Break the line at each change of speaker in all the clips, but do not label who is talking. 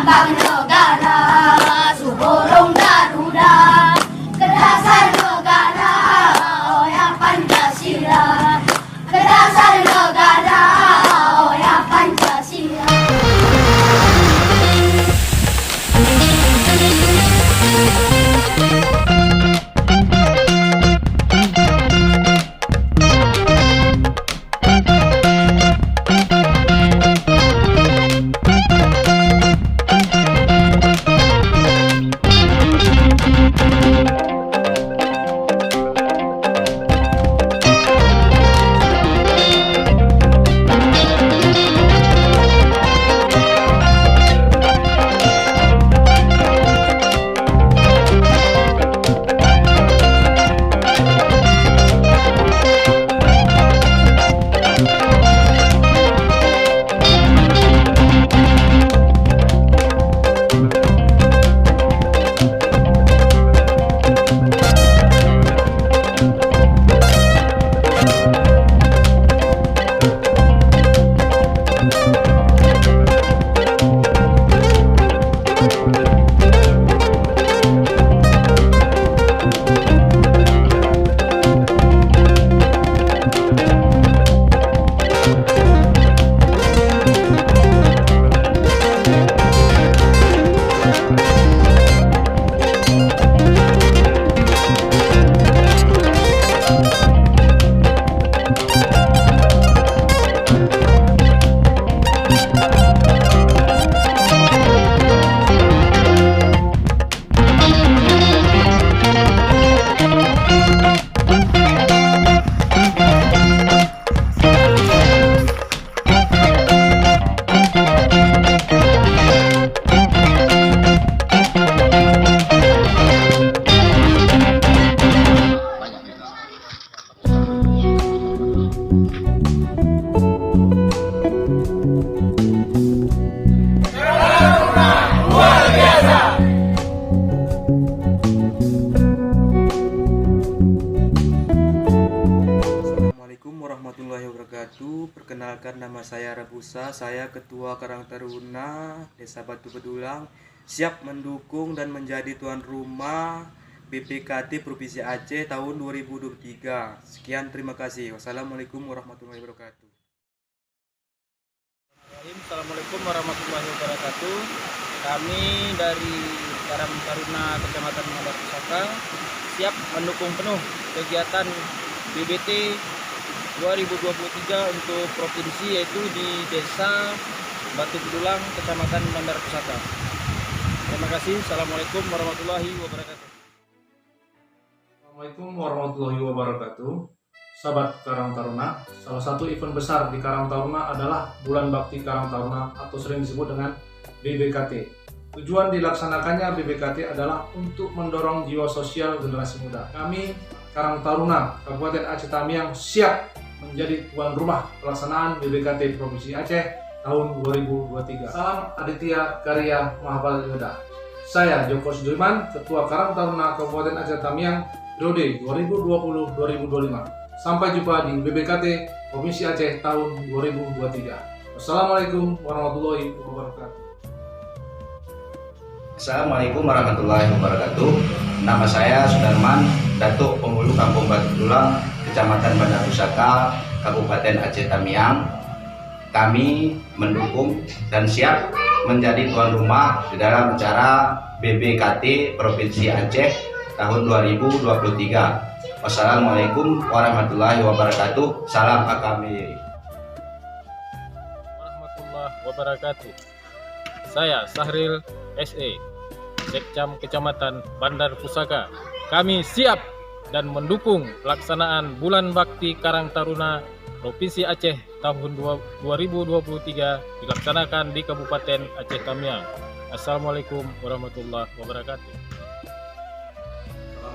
lambang negara, Suborong Garuda, ke dasar negara, oh ya Pancasila, ke dasar negara, oh ya Pancasila.
Assalamualaikum warahmatullahi wabarakatuh. Perkenalkan, nama saya Rabusa. Saya Ketua Karang Taruna Desa Batu Bedulang, siap mendukung dan menjadi tuan rumah BPKT Provinsi Aceh tahun 2023. Sekian, terima kasih. Wassalamualaikum warahmatullahi wabarakatuh.
Assalamualaikum warahmatullahi wabarakatuh. Kami dari Karang Taruna Kecamatan Bandar Pusaka siap mendukung penuh kegiatan BBT 2023 untuk provinsi, yaitu di Desa Batu Bedulang, Kecamatan Bandar Pusaka. Terima kasih. Assalamualaikum warahmatullahi wabarakatuh.
Assalamualaikum warahmatullahi wabarakatuh. Sahabat Karang Taruna, salah satu event besar di Karang Taruna adalah Bulan Bakti Karang Taruna atau sering disebut dengan BBKT. Tujuan dilaksanakannya BBKT adalah untuk mendorong jiwa sosial generasi muda. Kami Karang Taruna Kabupaten Aceh Tamiang siap menjadi tuan rumah pelaksanaan BBKT Provinsi Aceh tahun 2023. Salam Aditya Karya Mahapal Yoda. Saya Joko Sudirman, Ketua Karang Taruna Kabupaten Aceh Tamiang periode 2020-2025. Sampai jumpa di BBKT Provinsi Aceh tahun 2023. Wassalamualaikum warahmatullahi wabarakatuh.
Assalamualaikum warahmatullahi wabarakatuh. Nama saya Sudarman, Datuk Penghulu Kampung Batu Bedulang, Kecamatan Bandar Pusaka, Kabupaten Aceh Tamiang. Kami mendukung dan siap menjadi tuan rumah di dalam acara BBKT Provinsi Aceh tahun 2023. Wassalamualaikum warahmatullahi wabarakatuh. Salam AKMI.
Warahmatullahi wabarakatuh. Saya Sahril SE, Sekcam Kecamatan Bandar Pusaka. Kami siap dan mendukung pelaksanaan Bulan Bakti Karang Taruna Provinsi Aceh tahun 2023 dilaksanakan di Kabupaten Aceh Tamiang. Assalamualaikum warahmatullahi wabarakatuh.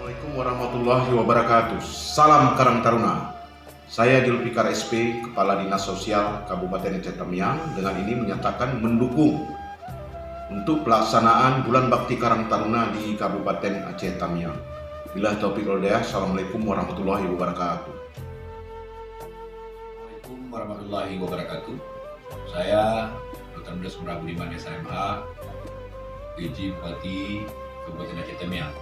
Assalamualaikum warahmatullahi wabarakatuh. Salam Karang Taruna. Saya Julfikar SP, Kepala Dinas Sosial Kabupaten Aceh Tamiang, dengan ini menyatakan mendukung untuk pelaksanaan Bulan Bakti Karang Taruna di Kabupaten Aceh Tamiang. Bila taufiq wal hidayah. Assalamualaikum warahmatullahi wabarakatuh.
Assalamualaikum warahmatullahi wabarakatuh. Saya Dr. Andes Prabudiman SMA, PJ Bupati Kabupaten Aceh Tamiang.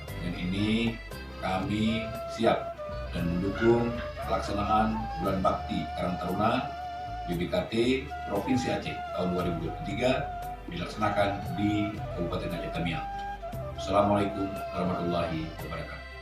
Dengan ini kami siap dan mendukung pelaksanaan Bulan Bakti Karang Taruna BBKT Provinsi Aceh tahun 2023 dilaksanakan di Kabupaten Aceh Tamiang. Assalamualaikum warahmatullahi wabarakatuh.